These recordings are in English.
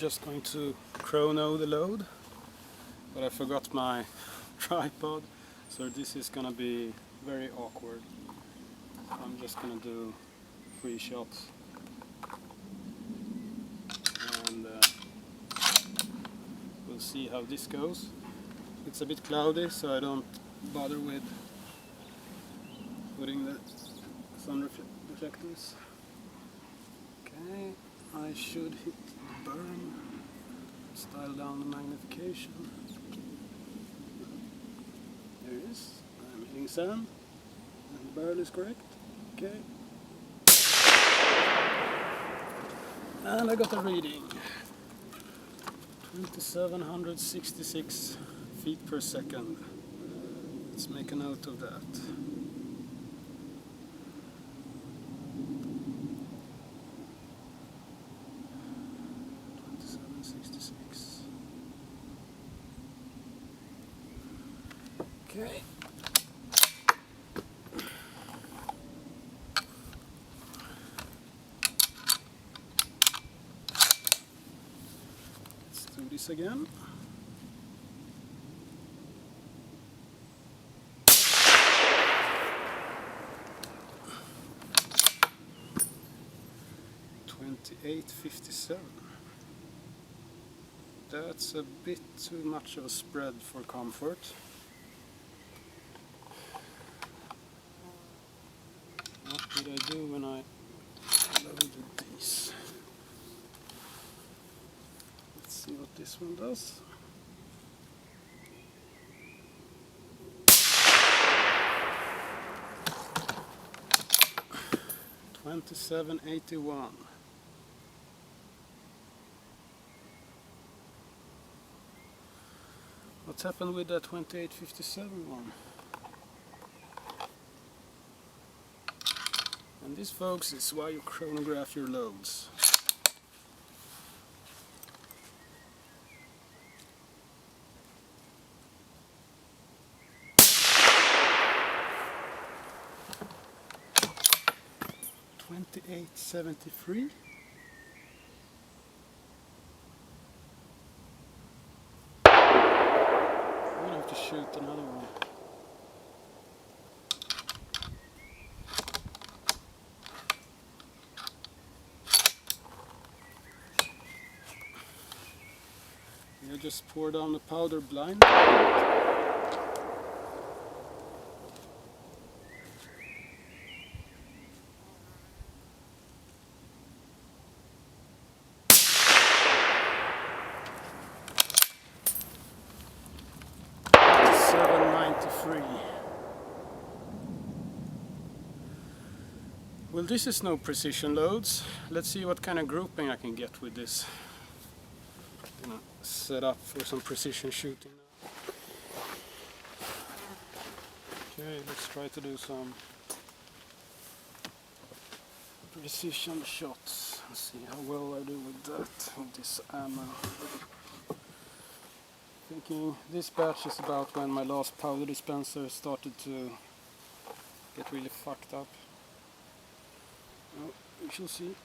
just going to chrono the load, but I forgot my tripod, so this is gonna be very awkward. So I'm just gonna do 3 shots, and we'll see how this goes. It's a bit cloudy, so I don't bother with putting the sun reflectors. Okay, I should hit the burn. Let's dial down the magnification. There it is. I'm hitting sand, and the barrel is correct. Okay. And I got a reading. 2766 feet per second. Let's make a note of that. Okay. Let's do this again. $28.57. That's a bit too much of a spread for comfort. What did I do when I loaded these? Let's see what this one does. $27.81. What's happened with that 28.57 one? And this, folks, is why you chronograph your loads. $28.73. I'm gonna have to shoot another one. I just pour down the powder blind. Well, this is no precision loads. Let's see what kind of grouping I can get with this. Set up for some precision shooting now. Okay, let's try to do some precision shots. Let's see how well I do with that, with this ammo. Thinking this batch is about when my last powder dispenser started to get really fucked up. Well, we shall see.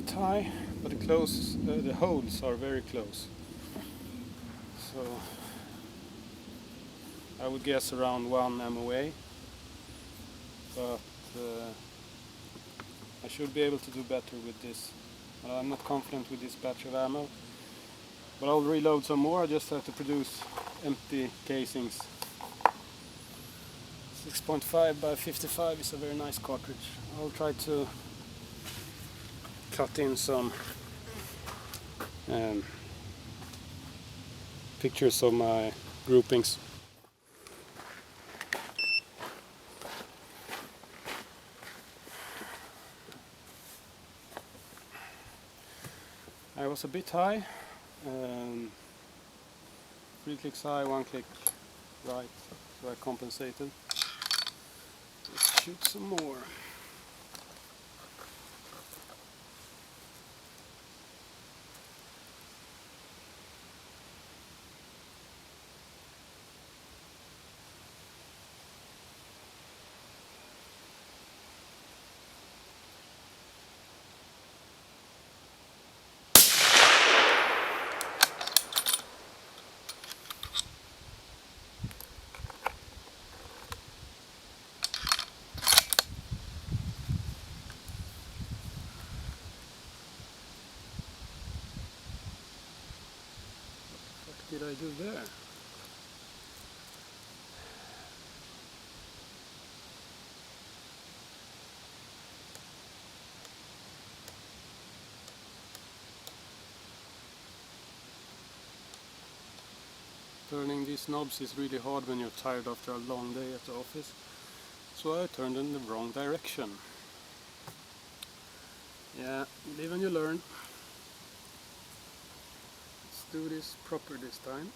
bit high, but the holes are very close. So I would guess around 1 MOA, but I should be able to do better with this. I'm not confident with this batch of ammo, but I'll reload some more. I just have to produce empty casings. 6.5 by 55 is a very nice cartridge. I'll try to cut in some pictures of my groupings. I was a bit high, 3 clicks high, 1 click right, so I compensated. Let's shoot some more. What did I do there? Turning these knobs is really hard when you're tired after a long day at the office, so I turned in the wrong direction. Yeah, live and you learn. Let's do this proper this time.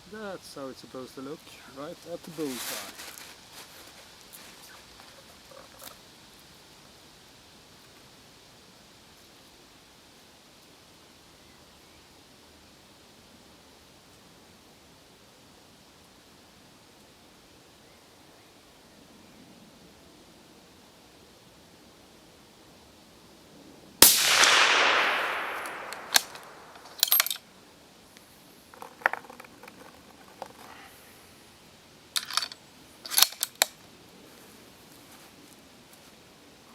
That's how it's supposed to look, right at the bullseye.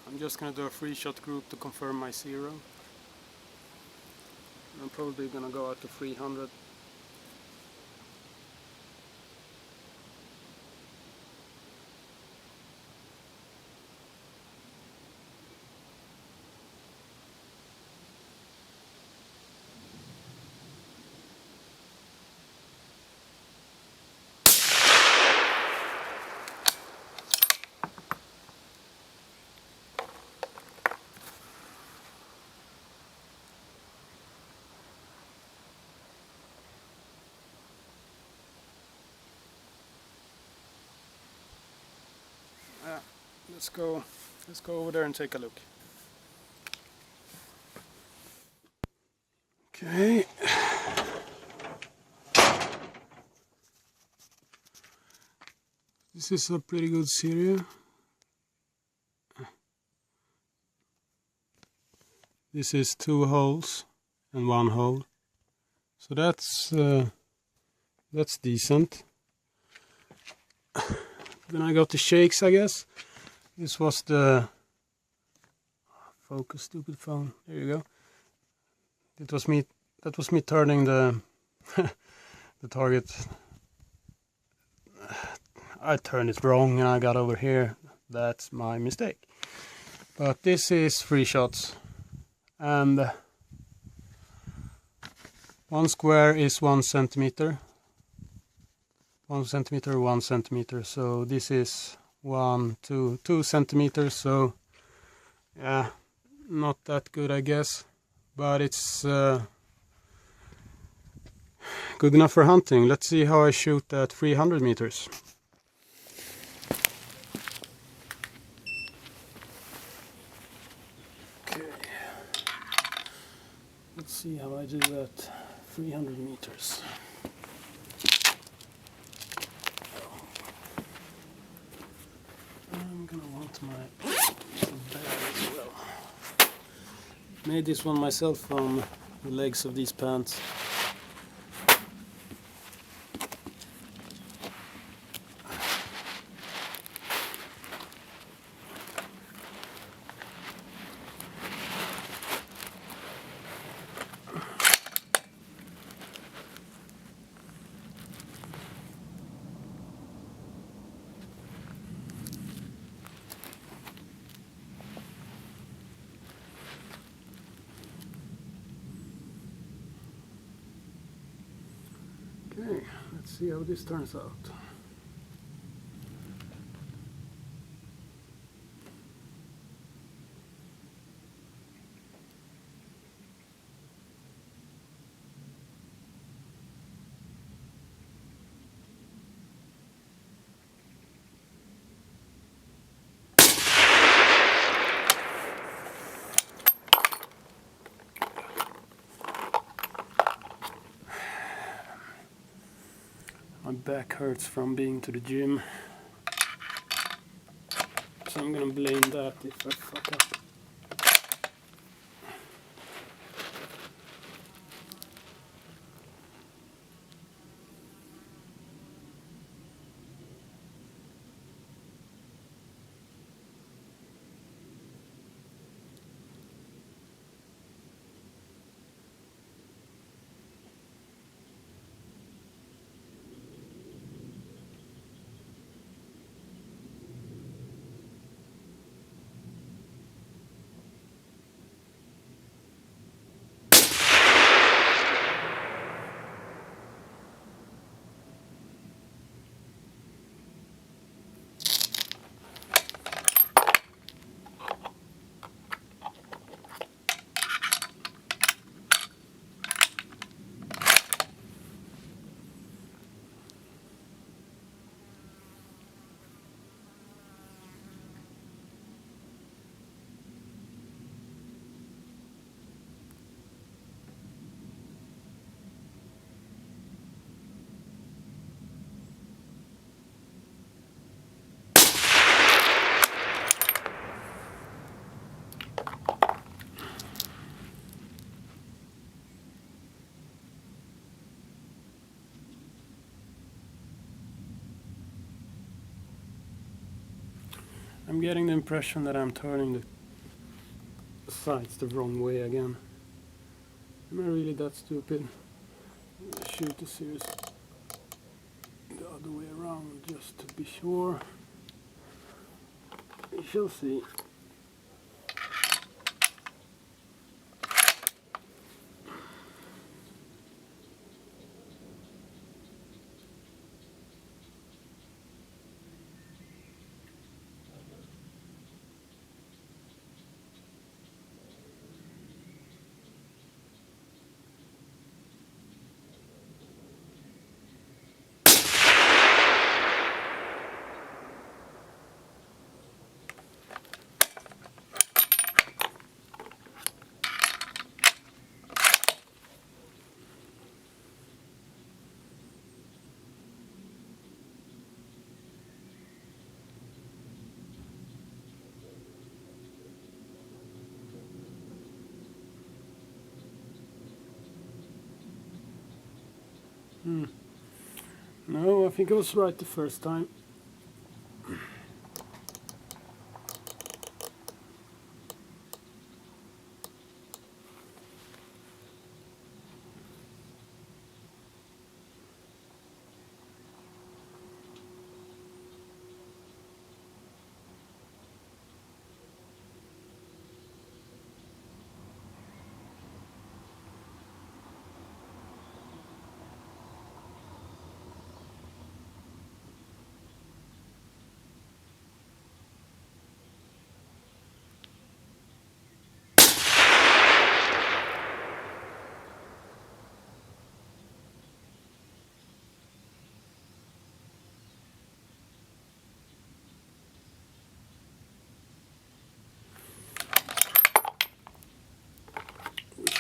I'm just gonna do a 3-shot group to confirm my 0. I'm probably gonna go out to 300. Let's go over there and take a look. Okay. This is a pretty good series. This is 2 holes and 1 hole. So that's decent. Then I got the shakes, I guess. This was the focus, stupid phone. There you go. That was me turning the the target. I turned it wrong and I got over here. That's my mistake. But this is 3 shots, and 1 square is 1 centimeter. 1 centimeter, 1 centimeter. So this is 2 centimeters. So yeah, not that good, I guess, but it's good enough for hunting. Let's see how I shoot at 300 meters. Okay, let's see how I do at 300 meters. I'm gonna want my bag as well. Made this one myself from the legs of these pants. Okay, let's see how this turns out. My back hurts from being to the gym, so I'm gonna blame that if I fuck up. I'm getting the impression that I'm turning the sights the wrong way again. Am I really that stupid? I shoot the series the other way around just to be sure. We shall see. No, I think I was right the first time.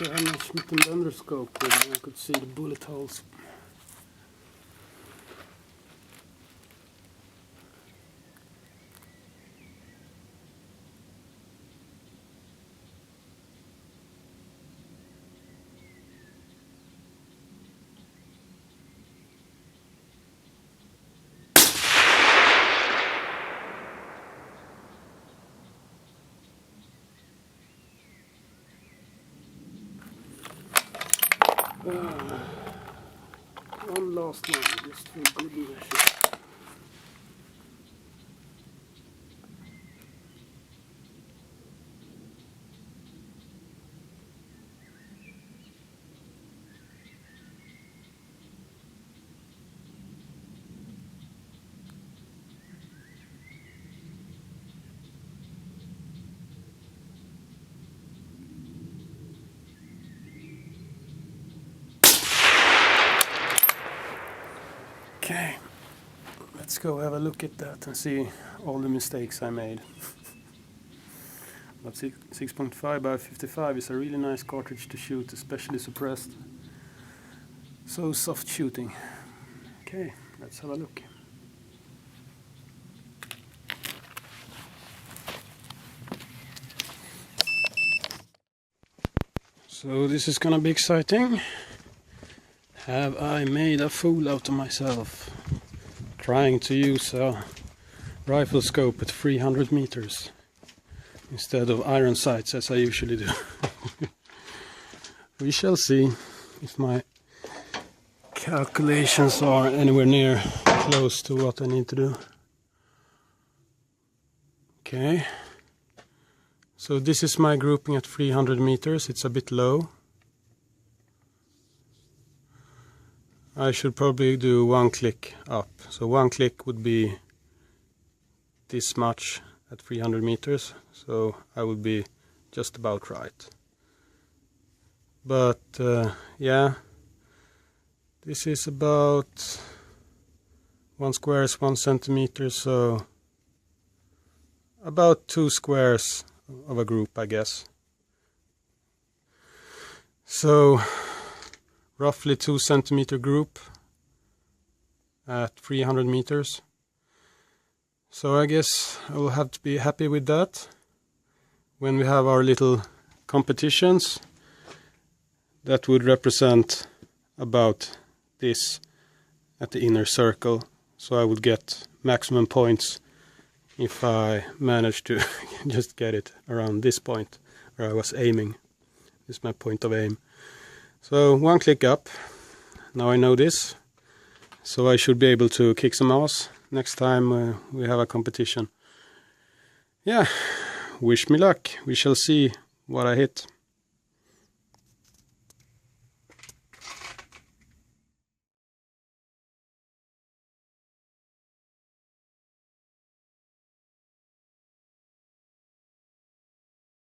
I had my Schmidt & Bender scope with me, I could see the bullet holes. One last one, just for good measure. Okay, let's go have a look at that and see all the mistakes I made. But 6.5 by 55 is a really nice cartridge to shoot, especially suppressed. So soft shooting. Okay, let's have a look. So this is gonna be exciting. Have I made a fool out of myself trying to use a rifle scope at 300 meters instead of iron sights as I usually do? We shall see if my calculations are anywhere near close to what I need to do. Okay, so this is my grouping at 300 meters. It's a bit low. I should probably do one click up. So one click would be this much at 300 meters. So I would be just about right. But yeah, this is about 1 square is 1 centimeter. So about 2 squares of a group, I guess. So roughly 2 centimeter group at 300 meters. So I guess I will have to be happy with that when we have our little competitions. That would represent about this at the inner circle. So I would get maximum points if I manage to just get it around this point where I was aiming. This is my point of aim. So one click up, now I know this, so I should be able to kick some ass next time we have a competition. Yeah, wish me luck, we shall see what I hit.